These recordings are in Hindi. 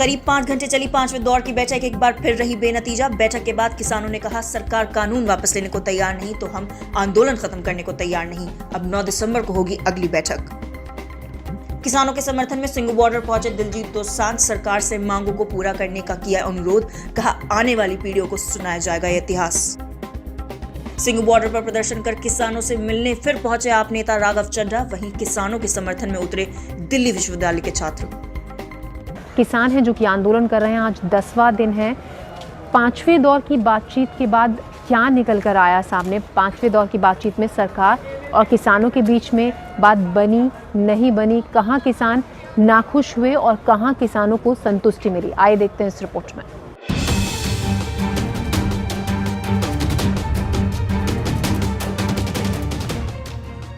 करीब 5 घंटे चली 5वें दौर की बैठक एक बार फिर रही बेनतीजा। बैठक के बाद किसानों ने कहा, सरकार कानून वापस लेने को तैयार नहीं तो हम आंदोलन खत्म करने को तैयार नहीं। अब 9 दिसंबर को होगी अगली बैठक। किसानों के समर्थन में सिंघू बॉर्डर पहुंचे दिलजीत दोसांझ। सरकार से मांगों को पूरा करने का किया अनुरोध। कहा, आने वाली पीढ़ियों को सुनाया जाएगा यह इतिहास। सिंघू बॉर्डर पर प्रदर्शन कर किसानों से मिलने फिर पहुंचे आप नेता राघव चड्ढा। वहीं किसानों के समर्थन में उतरे दिल्ली विश्वविद्यालय के छात्र। किसान हैं जो कि आंदोलन कर रहे हैं, आज 10वां दिन है। 5वें दौर की बातचीत के बाद क्या निकल कर आया सामने? 5वें दौर की बातचीत में सरकार और किसानों के बीच में बात बनी नहीं बनी, कहां किसान नाखुश हुए और कहां किसानों को संतुष्टि मिली, आइए देखते हैं इस रिपोर्ट में।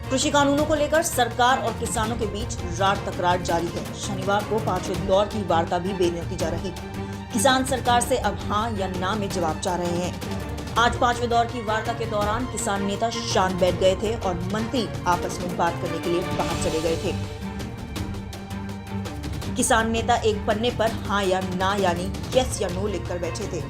कृषि कानूनों को लेकर सरकार और किसानों के बीच रात तकरार जारी है। शनिवार को 5वें दौर की वार्ता भी बेनतीजा रही। किसान सरकार से अब हां या ना में जवाब चाह रहे हैं। आज 5वें दौर की वार्ता के दौरान किसान नेता शांत बैठ गए थे और मंत्री आपस में बात करने के लिए बाहर चले गए थे। किसान नेता एक पन्ने पर हां या ना यानी यस या नो लिखकर बैठे थे।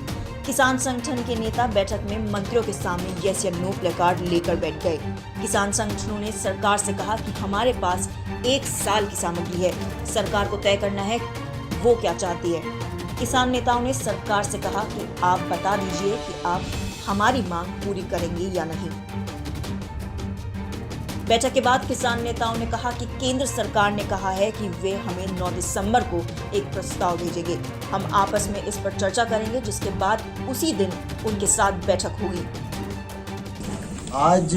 किसान संगठन के नेता बैठक में मंत्रियों के सामने यस या नो प्लेकार्ड लेकर बैठ गए। किसान संगठनों ने सरकार से कहा कि हमारे पास 1 साल की सामग्री है, सरकार को तय करना है वो क्या चाहती है। किसान नेताओं ने सरकार से कहा कि आप बता दीजिए कि आप हमारी मांग पूरी करेंगे या नहीं। बैठक के बाद किसान नेताओं ने कहा कि केंद्र सरकार ने कहा है कि वे हमें 9 दिसंबर को एक प्रस्ताव भेजेंगे। हम आपस में इस पर चर्चा करेंगे, जिसके बाद उसी दिन उनके साथ बैठक होगी। आज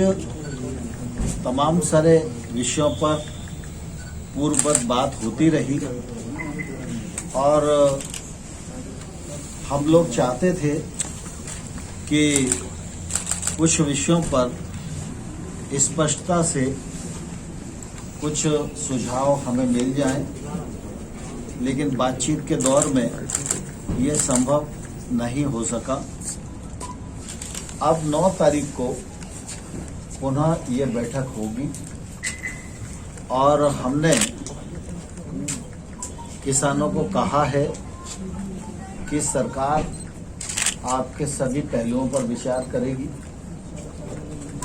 तमाम सारे विषयों पर पूर्ववत बात होती रही और हम लोग चाहते थे कि कुछ विषयों पर स्पष्टता से कुछ सुझाव हमें मिल जाएं, लेकिन बातचीत के दौर में ये संभव नहीं हो सका। अब 9 तारीख को पुनः ये बैठक होगी और हमने किसानों को कहा है कि सरकार आपके सभी पहलुओं पर विचार करेगी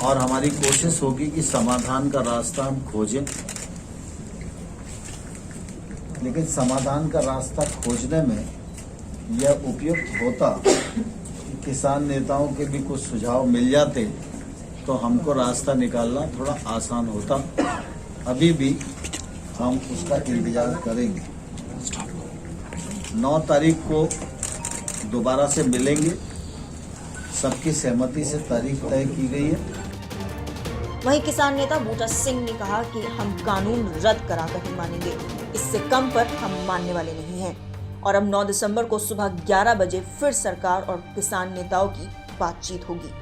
और हमारी कोशिश होगी कि समाधान का रास्ता हम खोजें, लेकिन समाधान का रास्ता खोजने में यह उपयुक्त होता कि किसान नेताओं के भी कुछ सुझाव मिल जाते तो हमको रास्ता निकालना थोड़ा आसान होता। अभी भी हम उसका इंतजार करेंगे। 9 तारीख को दोबारा से मिलेंगे। सबकी सहमति से तारीख तय की गई है। वहीं किसान नेता बूटा सिंह ने कहा कि हम कानून रद्द कराकर ही मानेंगे, इससे कम पर हम मानने वाले नहीं हैं। और अब 9 दिसंबर को सुबह 11 बजे फिर सरकार और किसान नेताओं की बातचीत होगी।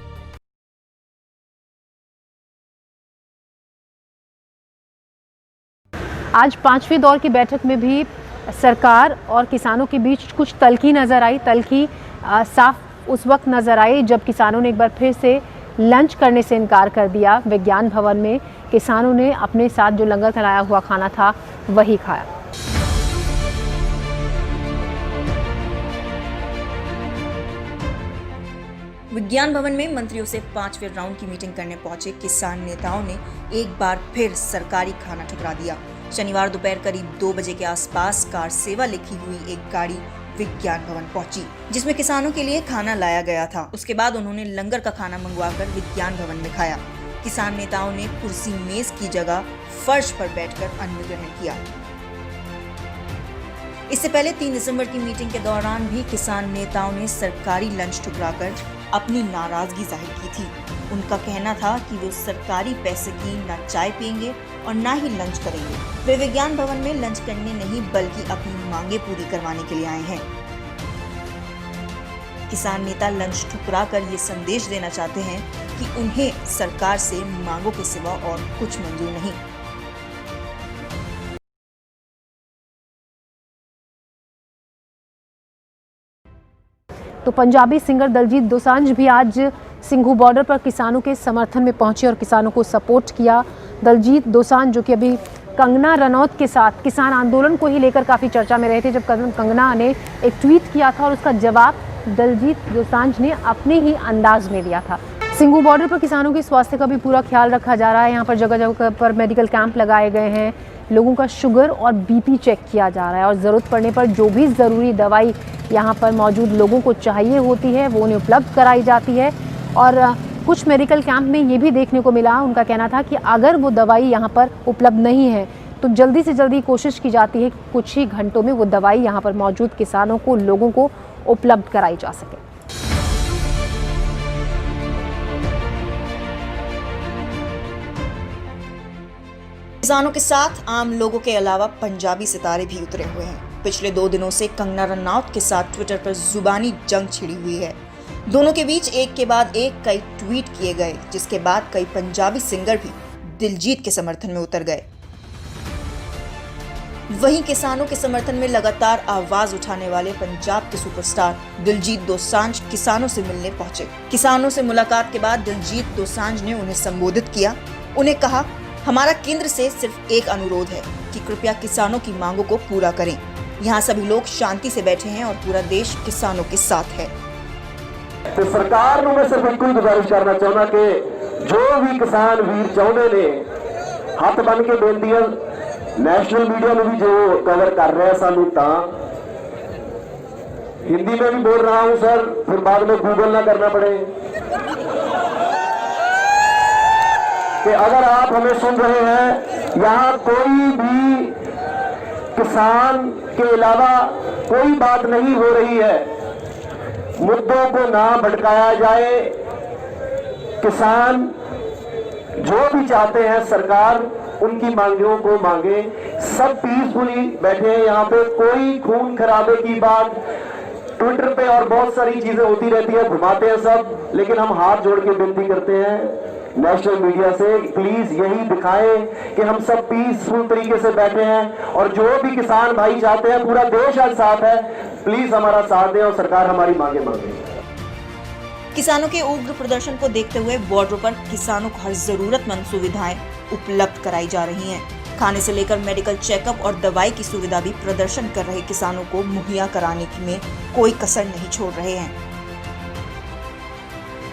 आज 5वें दौर की बैठक में भी सरकार और किसानों के बीच कुछ तल्खी नजर आई। तल्खी साफ उस वक्त नजर आई जब किसानों ने एक बार फिर से लंच करने से इनकार कर दिया। विज्ञान भवन में किसानों ने अपने साथ जो लंगर का लाया हुआ खाना था वही खाया। विज्ञान भवन में मंत्रियों से 5वें राउंड की मीटिंग करने पहुंचे किसान नेताओं ने एक बार फिर सरकारी खाना ठुकरा दिया। शनिवार दोपहर करीब 2 बजे के आसपास कार सेवा लिखी हुई एक गाड़ी विज्ञान भवन पहुंची, जिसमें किसानों के लिए खाना लाया गया था। उसके बाद उन्होंने लंगर का खाना मंगवाकर विज्ञान भवन में खाया। किसान नेताओं ने कुर्सी मेज की जगह फर्श पर बैठकर अन्न ग्रहण किया। इससे पहले 3 दिसंबर की मीटिंग के दौरान भी किसान नेताओं ने सरकारी लंच ठुकराकर अपनी नाराजगी जाहिर की थी। उनका कहना था कि वो सरकारी पैसे की न चाय पिएंगे और न ही लंच करेंगे। वे विज्ञान भवन में लंच करने नहीं बल्कि अपनी मांगे पूरी करवाने के लिए आए हैं। किसान नेता लंच ठुकरा कर ये संदेश देना चाहते हैं कि उन्हें सरकार से मांगों के सिवा और कुछ मंजूर नहीं। तो पंजाबी सिंगर दिलजीत दोसांझ भी आज सिंघू बॉर्डर पर किसानों के समर्थन में पहुंचे और किसानों को सपोर्ट किया। दिलजीत दोसांझ जो कि अभी कंगना रनौत के साथ किसान आंदोलन को ही लेकर काफ़ी चर्चा में रहे थे, जब कंगना ने एक ट्वीट किया था और उसका जवाब दिलजीत दोसांझ ने अपने ही अंदाज में दिया था। सिंघू बॉर्डर पर किसानों के स्वास्थ्य का भी पूरा ख्याल रखा जा रहा है। यहाँ पर जगह जगह पर मेडिकल कैंप लगाए गए हैं, लोगों का शुगर और बीपी चेक किया जा रहा है और ज़रूरत पड़ने पर जो भी ज़रूरी दवाई यहाँ पर मौजूद लोगों को चाहिए होती है वो उन्हें उपलब्ध कराई जाती है। और कुछ मेडिकल कैंप में ये भी देखने को मिला, उनका कहना था कि अगर वो दवाई यहाँ पर उपलब्ध नहीं है तो जल्दी से जल्दी कोशिश की जाती है कि कुछ ही घंटों में वो दवाई यहाँ पर मौजूद किसानों को, लोगों को उपलब्ध कराई जा सके। किसानों के साथ आम लोगों के अलावा पंजाबी सितारे भी उतरे हुए हैं। पिछले 2 दिनों से कंगना रनौत के साथ ट्विटर पर जुबानी जंग छिड़ी हुई है। दोनों के बीच एक के बाद एक कई ट्वीट किए गए, जिसके बाद कई पंजाबी सिंगर भी दिलजीत के समर्थन में उतर गए। वहीं किसानों के समर्थन में लगातार आवाज उठाने वाले पंजाब के सुपरस्टार दिलजीत दोसांझ किसानों से मिलने पहुंचे। किसानों से मुलाकात के बाद दिलजीत दोसांझ ने उन्हें संबोधित किया। उन्हें कहा, हमारा केंद्र से सिर्फ एक अनुरोध है कि कृपया किसानों की मांगों को पूरा करें। यहाँ सभी लोग शांति से बैठे हैं और पूरा देश किसानों के साथ है। तो सरकार ਨੂੰ मैं सिर्फ एक ही गुजारिश करना चाहना कि जो भी किसान वीर चाहते ने हाथ बन के बेनती है, नेशनल मीडिया में भी जो कवर कर रहे हैं सानू ता हिंदी में भी बोल रहा हूं सर, फिर बाद में गूगल ना करना पड़े कि अगर आप हमें सुन रहे हैं, यहाँ कोई भी किसान के अलावा कोई बात नहीं हो रही है, मुद्दों को ना भटकाया जाए। किसान जो भी चाहते हैं सरकार उनकी मांगों को मांगे। सब पीसफुली बैठे हैं यहाँ पे, कोई खून खराबे की बात ट्विटर पे और बहुत सारी चीजें होती रहती है, घुमाते हैं सब, लेकिन हम हाथ जोड़ के विनती करते हैं नेशनल मीडिया से, प्लीज यही दिखाएं कि हम सब पीसफुल तरीके से बैठे हैं और जो भी किसान भाई चाहते हैं, पूरा देश आज साथ है, प्लीज हमारा साथ दें और सरकार हमारी मांगे मांगे। किसानों के उग्र प्रदर्शन को देखते हुए बॉर्डर पर किसानों को हर जरूरतमंद सुविधाएं उपलब्ध कराई जा रही हैं। खाने से लेकर मेडिकल चेकअप और दवाई की सुविधा भी प्रदर्शन कर रहे किसानों को मुहैया कराने में कोई कसर नहीं छोड़ रहे हैं।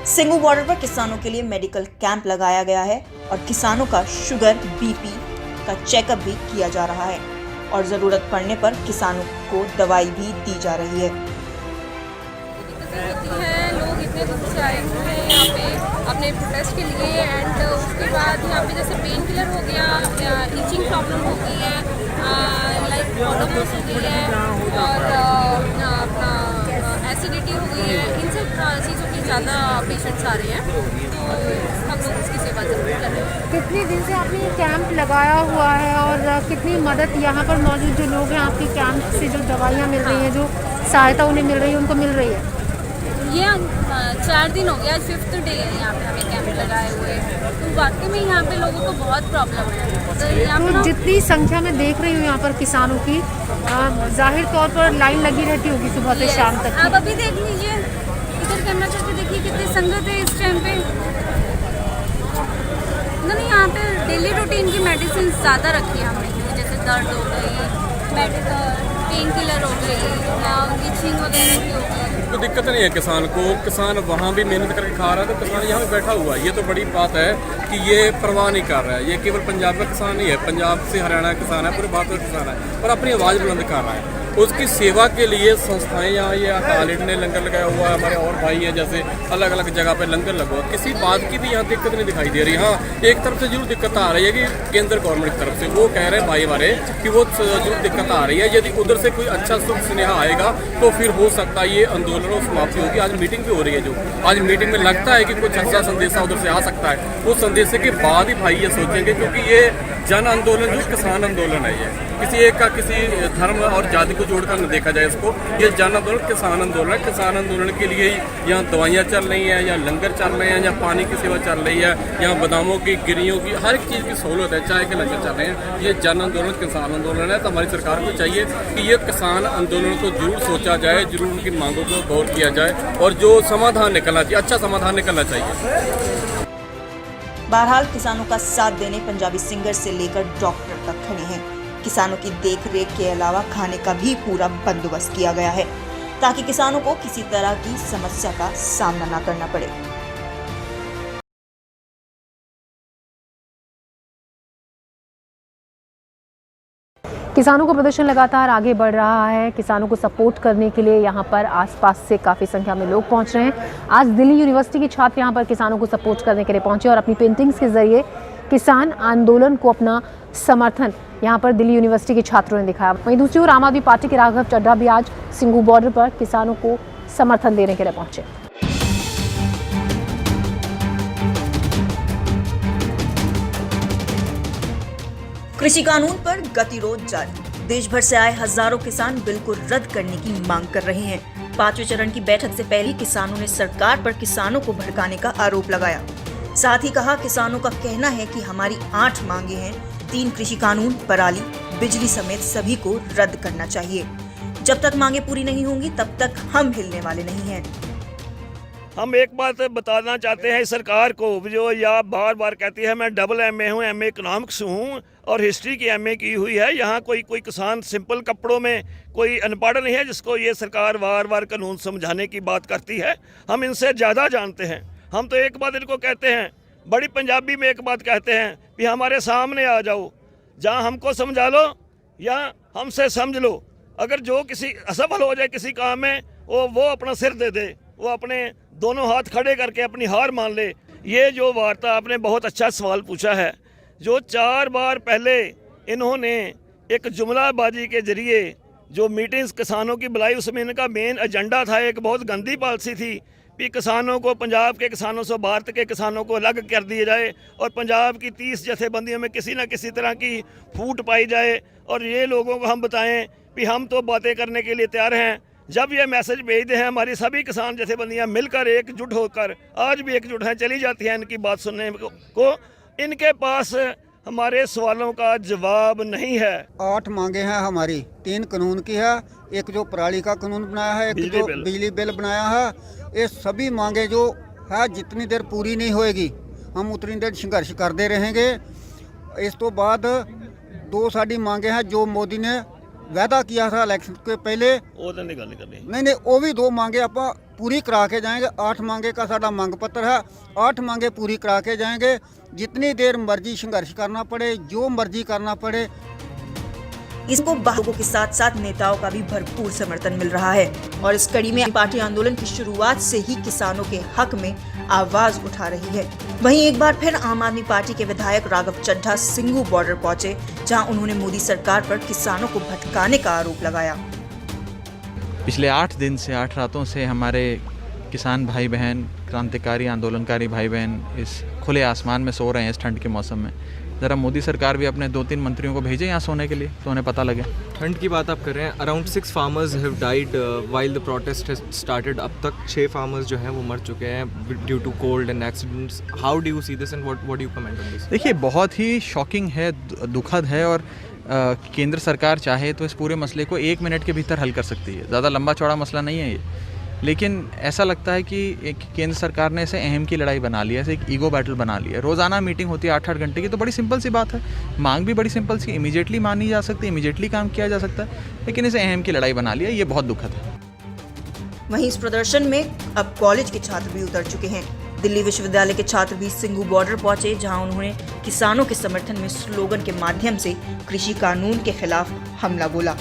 सिंघू बॉर्डर पर किसानों के लिए मेडिकल कैंप लगाया गया है और किसानों का शुगर, बीपी का चेकअप भी किया जा रहा है और जरूरत पड़ने पर किसानों को दवाई भी दी जा रही है। लोग इतने दूर से आए हुए हैं यहाँ पे अपने प्रोटेस्ट के लिए, एंड उसके बाद यहाँ पे जैसे पेन किलर हो गया, ईचिंग प्रॉब्लम हो गई है, लाइक प्रॉब्लम हो गई है और अपना एसिडिटी हो गई है, इन सब चीज़ों की ज़्यादा पेशेंट्स आ रहे हैं, तो हम लोग इसकी सेवा जरूर कर रहे हैं। कितने दिन से आपने ये कैंप लगाया हुआ है और कितनी मदद यहाँ पर मौजूद जो लोग हैं आपके कैंप से, जो दवाइयाँ मिल रही हैं, जो सहायता उन्हें मिल रही है, उनको मिल रही है? ये 4 दिन हो गया, आज 5th डे है यहाँ पे हमें कैंप लगाए हुए, तो वाकई में यहाँ पे लोगों को बहुत प्रॉब्लम है। तो यहाँ तो जितनी संख्या में देख रही हूँ यहाँ पर किसानों की, जाहिर तौर पर लाइन लगी रहती होगी सुबह से शाम तक। आप अभी देख लीजिए, इधर कैमरा करके देखिए कितनी संगत है इस टाइम पे। नहीं, यहाँ पे डेली रूटीन की मेडिसिन ज़्यादा रखी है हमने, क्योंकि जैसे दर्द हो गई, पेन किलर हो गई, इचिंग वगैरह की हो गई। तो दिक्कत नहीं है किसान को, किसान वहाँ भी मेहनत करके खा रहा है, तो किसान यहाँ पे बैठा हुआ है। ये तो बड़ी बात है कि ये परवाह नहीं कर रहा है। ये केवल पंजाब का किसान नहीं है, पंजाब से हरियाणा का किसान है, पूरे भारत का किसान है और अपनी आवाज़ बुलंद कर रहा है। उसकी सेवा के लिए संस्थाएं यहाँ, ये अकाल ने लंगर लगाया हुआ है, हमारे और भाई हैं जैसे अलग अलग जगह पे लंगर लगा हुआ, किसी बात की भी यहाँ दिक्कत नहीं दिखाई दे रही। हाँ, एक तरफ से जरूर दिक्कत आ रही है कि केंद्र गवर्नमेंट की तरफ से वो कह रहे हैं भाई हमारे कि वो जरूर दिक्कत आ रही है। यदि उधर से कोई अच्छा सुख स्नेहा आएगा तो फिर हो सकता है ये आंदोलन समाप्ति होगी। आज मीटिंग भी हो रही है, जो आज मीटिंग में लगता है कि कुछ अच्छा संदेशा उधर से आ सकता है। उस संदेश के बाद ही भाई ये सोचेंगे, क्योंकि ये जन आंदोलन जो किसान आंदोलन है, ये किसी एक का किसी धर्म और जाति को जोड़कर न देखा जाए इसको। ये जन आंदोलन किसान आंदोलन है। किसान आंदोलन के लिए ही यहाँ दवाइयाँ चल रही हैं, यहाँ लंगर चल रहे हैं, यहाँ पानी की सेवा चल रही है, यहाँ बादामों की, गिरियों की, हर एक चीज़ की सहूलत है, चाय के लंगर चल रहे हैं। ये जन आंदोलन किसान आंदोलन है। तो हमारी सरकार को चाहिए कि ये किसान आंदोलन को जरूर सोचा जाए, जरूर उनकी मांगों को गौर किया जाए और जो समाधान निकलना चाहिए, अच्छा समाधान निकलना चाहिए। बहरहाल किसानों का साथ देने पंजाबी सिंगर से लेकर डॉक्टर तक खड़े हैं। किसानों की देख-रेख के अलावा खाने का भी पूरा बंदोबस्त किया गया है ताकि किसानों को किसी तरह की समस्या का सामना न करना पड़े। किसानों का प्रदर्शन लगातार आगे बढ़ रहा है। किसानों को सपोर्ट करने के लिए यहाँ पर आसपास से काफ़ी संख्या में लोग पहुँच रहे हैं। आज दिल्ली यूनिवर्सिटी के छात्र यहाँ पर किसानों को सपोर्ट करने के लिए पहुँचे और अपनी पेंटिंग्स के जरिए किसान आंदोलन को अपना समर्थन यहाँ पर दिल्ली यूनिवर्सिटी के छात्रों ने दिखाया। वहीं दूसरी ओर आम आदमी पार्टी के राघव चड्ढा भी आज सिंघू बॉर्डर पर किसानों को समर्थन देने के लिए पहुँचे। कृषि कानून पर गतिरोध जारी। देश भर से आए हजारों किसान बिल को रद्द करने की मांग कर रहे हैं। 5वें चरण की बैठक से पहले किसानों ने सरकार पर किसानों को भड़काने का आरोप लगाया। साथ ही कहा, किसानों का कहना है कि हमारी 8 मांगे हैं। 3 कृषि कानून, पराली, बिजली समेत सभी को रद्द करना चाहिए। जब तक मांगे पूरी नहीं होंगी तब तक हम हिलने वाले नहीं हैं। हम एक बात बताना चाहते हैं सरकार को, जो या बार बार कहती है मैं डबल MA हूँ, MA इकोनॉमिक्स हूँ और हिस्ट्री की MA की हुई है। यहाँ कोई किसान सिंपल कपड़ों में कोई अनपढ़ नहीं है जिसको ये सरकार बार बार कानून समझाने की बात करती है। हम इनसे ज़्यादा जानते हैं। हम तो एक बात इनको कहते हैं, बड़ी पंजाबी में एक बात कहते हैं कि हमारे सामने आ जाओ, जहाँ हमको समझा लो या हमसे समझ लो। अगर जो किसी असफल हो जाए किसी काम में वो अपना सिर दे दे, वो अपने दोनों हाथ खड़े करके अपनी हार मान ले। ये जो वार्ता आपने बहुत अच्छा सवाल पूछा है। जो 4 बार पहले इन्होंने एक जुमलाबाजी के जरिए जो मीटिंग्स किसानों की बुलाई, उसमें इनका मेन एजेंडा था, एक बहुत गंदी पॉलिसी थी कि किसानों को, पंजाब के किसानों से भारत के किसानों को अलग कर दिया जाए और पंजाब की 30 जथेबंदियों में किसी न किसी तरह की फूट पाई जाए और ये लोगों को हम बताएं कि हम तो बातें करने के लिए तैयार हैं। जब ये मैसेज भेजते हैं, हमारी सभी किसान जथेबंदियां मिलकर एकजुट होकर, आज भी एकजुट हैं, चली जाती हैं इनकी बात सुनने को। इनके पास हमारे सवालों का जवाब नहीं है। 8 मांगे हैं हमारी, 3 कानून की है, एक जो पराली का कानून बनाया है, एक जो बिजली बिल बनाया है। ये सभी मांगे जो है जितनी देर पूरी नहीं होएगी हम उतनी देर संघर्ष करते रहेंगे। इस तो बाद 2 साड़ी मांगे हैं जो मोदी ने वादा किया था इलेक्शन के पहले, वो तो निकाल करनी नहीं वो भी 2 मांगे आप पूरी करा के जाएंगे। 8 मांगे का साड़ा मांग पत्र है, 8 मांगे पूरी करा के जाएंगे। जितनी देर मर्जी संघर्ष करना पड़े, जो मर्जी करना पड़े। इसको लोगों के साथ साथ नेताओं का भी भरपूर समर्थन मिल रहा है और इस कड़ी में पार्टी आंदोलन की शुरुआत से ही किसानों के हक में आवाज उठा रही है। वहीं एक बार फिर आम आदमी पार्टी के विधायक राघव चड्ढा सिंघू बॉर्डर पहुंचे, जहां उन्होंने मोदी सरकार पर किसानों को भटकाने का आरोप लगाया। पिछले 8 दिन से 8 रातों से हमारे किसान भाई बहन, क्रांतिकारी आंदोलनकारी भाई बहन इस खुले आसमान में सो रहे हैं इस ठंड के मौसम में। ज़रा मोदी सरकार भी अपने 2-3 मंत्रियों को भेजे यहाँ सोने के लिए तो उन्हें पता लगे। ठंड की बात आप कर रहे हैं, around 6 farmers have died while the protest has started. अब तक 6 फार्मर्स जो हैं वो मर चुके हैं due to cold and accidents. How do you see this and what do you comment on this? देखिए, बहुत ही शॉकिंग है, दुखद है और केंद्र सरकार चाहे तो इस पूरे मसले को 1 मिनट के भीतर हल कर सकती है। ज़्यादा लंबा चौड़ा मसला नहीं है ये, लेकिन ऐसा लगता है कि एक केंद्र सरकार ने इसे अहम की लड़ाई बना लिया, ऐसे एक ईगो बैटल बना लिया। रोज़ाना मीटिंग होती है 8-8 घंटे की, तो बड़ी सिंपल सी बात है, मांग भी बड़ी सिंपल सी, इमीडिएटली मानी जा सकती है, इमीडिएटली काम किया जा सकता है, लेकिन इसे अहम की लड़ाई बना लिया। ये बहुत दुखद है। वहीं इस प्रदर्शन में अब कॉलेज के छात्र भी उतर चुके हैं। दिल्ली विश्वविद्यालय के छात्र भी सिंघू बॉर्डर पहुंचे, जहां उन्होंने किसानों के समर्थन में स्लोगन के माध्यम से कृषि कानून के खिलाफ हमला बोला।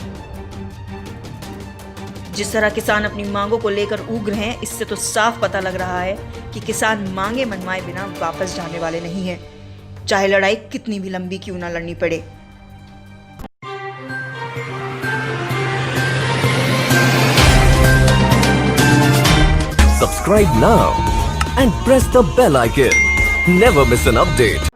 जिस तरह किसान अपनी मांगों को लेकर उग्र हैं, इससे तो साफ पता लग रहा है कि किसान मांगे मनवाए बिना वापस जाने वाले नहीं हैं, चाहे लड़ाई कितनी भी लंबी क्यों ना लड़नी पड़े। Subscribe now and press the bell icon. Never miss an update.